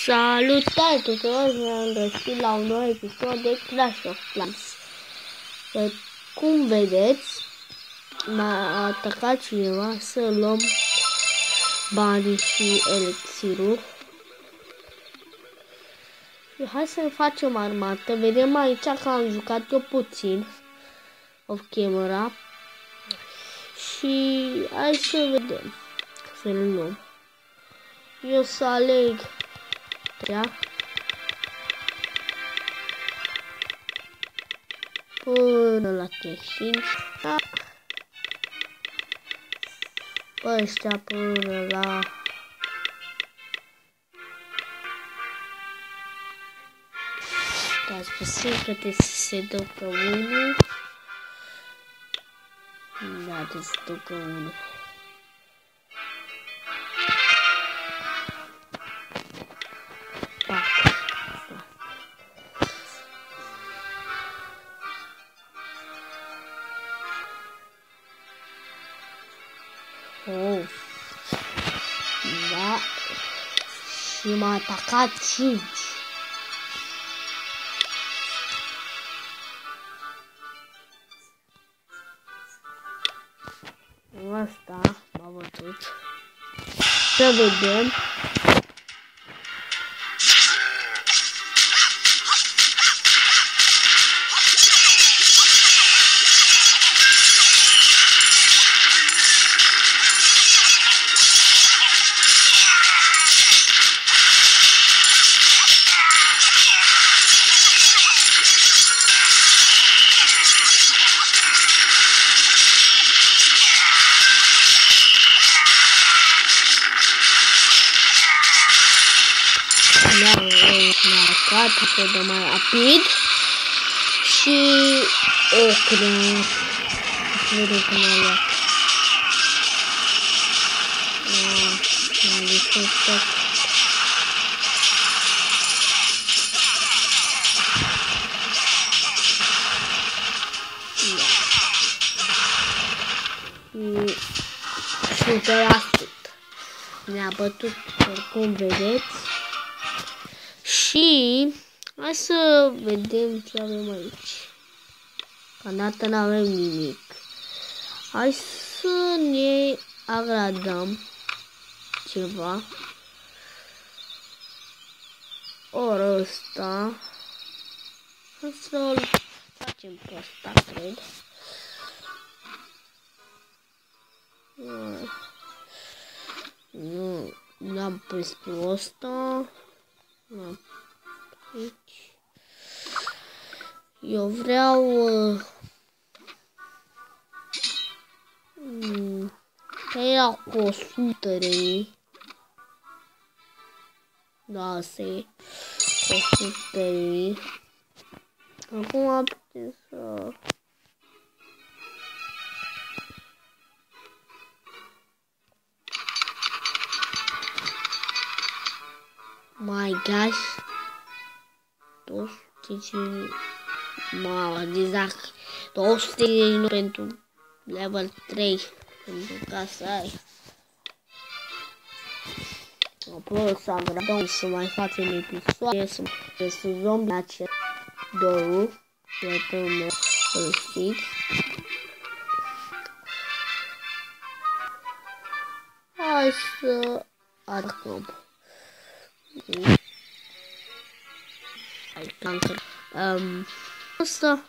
Salutare tuturor, ne-am găsit la un nou episod de Clash of Clans. Cum vedeți, m-a atacat cineva să luăm banii și elixirul. Și hai să facem armată. Vedem aici că am jucat eu puțin off camera. Și hai să vedem, să le luăm. Eu să aleg până la T5, pe ăștia până la stați puțin că trebuie să se ducă unul. Da, trebuie să se ducă unul. Oh, da, și m-a atacat 5. Asta m-a bătut. Să vedem. M-a să dă mai rapid și o cred. Vedem cum a luat. M-a lipsit tot. Și 100%. Ne-a bătut, oricum vedeți. Și hai să vedem ce avem aici. Deocamdată n-avem nimic. Hai să ne agradăm ceva. Ori ăsta. Hai să-l facem pe ăsta, cred. Nu, n-am pus pe ăsta. Aici. Eu vreau că era cu 100 de mii. Da, asta e 100 de mii. Acum putem să my gosh, 250, mamă, exact, 250 pentru level 3, pentru ca să ai. Apoi să agradăm să mai facem episoade, să zombie acest două, prietenul meu, să-l știți. Hai să atacăm. Asta,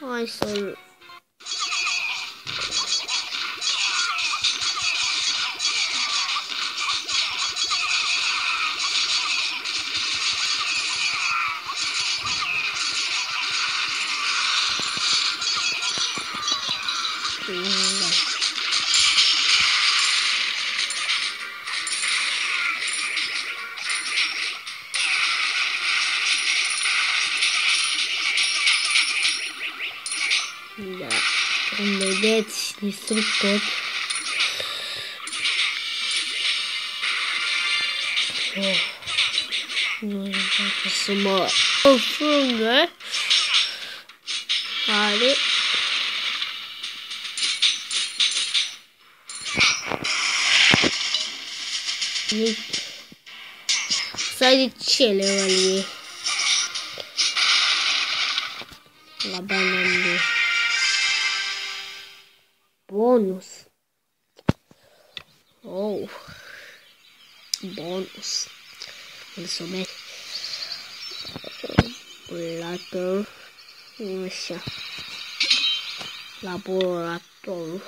hai să-l da, cum vedeți, distrug tot. Nu încearcă să mă înfrângă. Hai. Stai de ce level e? La bani de bonus. Oh. Bonus. Mulțumesc. Laborator. Așa. Laborator.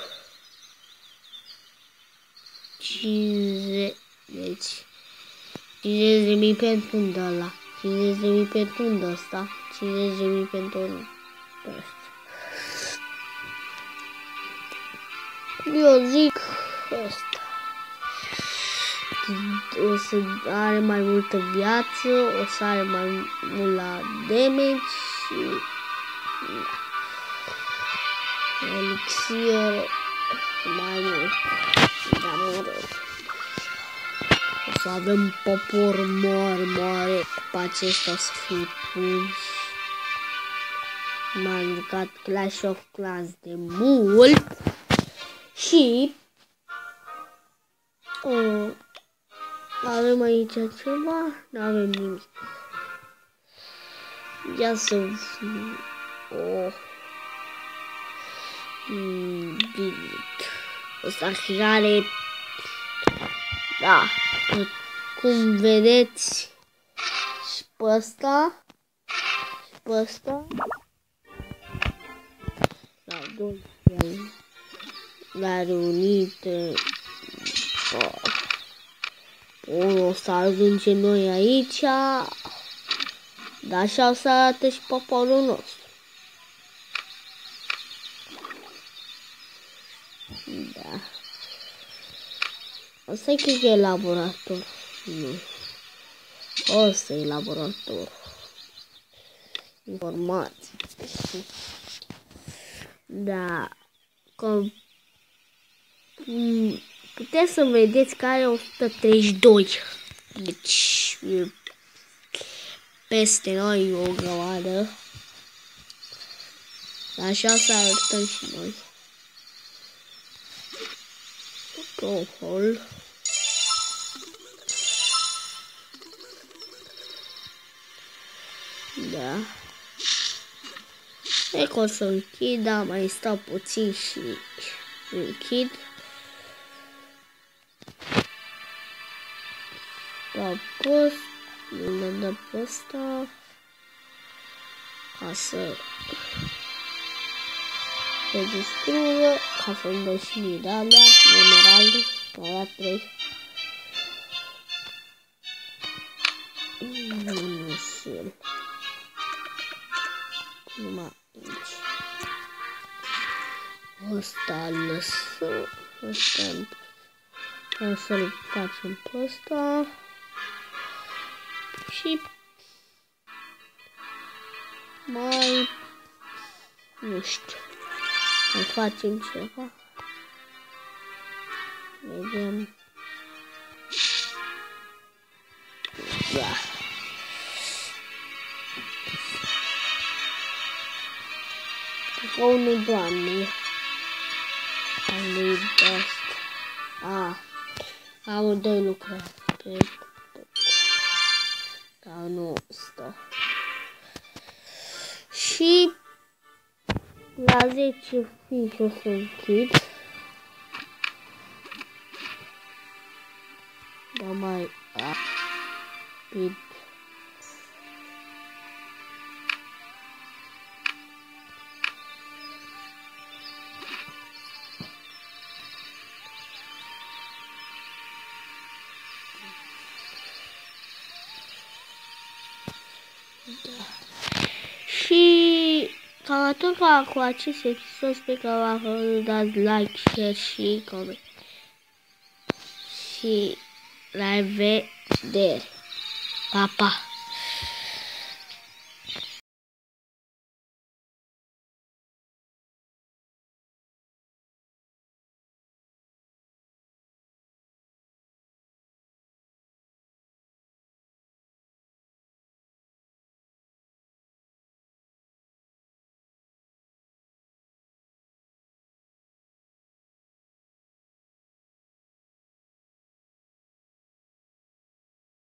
50. Deci 50.000 pentru ăla. 50.000 pentru ăsta. 50.000 pentru ăsta. Eu zic ăsta. O să are mai multă viață, o să are mai mult la damage și elixir mai mult. Dar mă rog. O să avem popor mare pe acesta o să fie punși. M-am jucat Clash of Clans de mult și avem aici ceva? Nu avem nimic. Ia să... bine. Ăsta are... Da. Cum vedeți și pe ăsta. Și pe ăsta. La doi. L-a reunit. O să ajungem noi aici. Dar așa o să arate și poporul nostru. Da. Asta e cred că e laborator. Nu. Asta e laborator. Informații. Da. Puteți să vedeți că are 132. Deci peste noi o grămadă. Așa să arătăm și noi. Control. Da. E că o să închid, da, mai stau puțin și închid. Dau post, nu dă pe ăsta, ca să registrură, ca să-mi dă și mie de-alea, emeralde, alea 3. Nu știu. Numai aici. Ăsta lăsă, ăsta o să-l facem pe ăsta. Și mai nu știu, mai facem ceva. Vedem. Da. Unul doamne. Am lui amândoi lucrăm pe dar nu stă. Și la 10 fișe o să închid. Dar mai rapid. Da. Și cam atât cu acest episod, sper că v-a dat like, share și coment. Și la revedere. Pa, pa!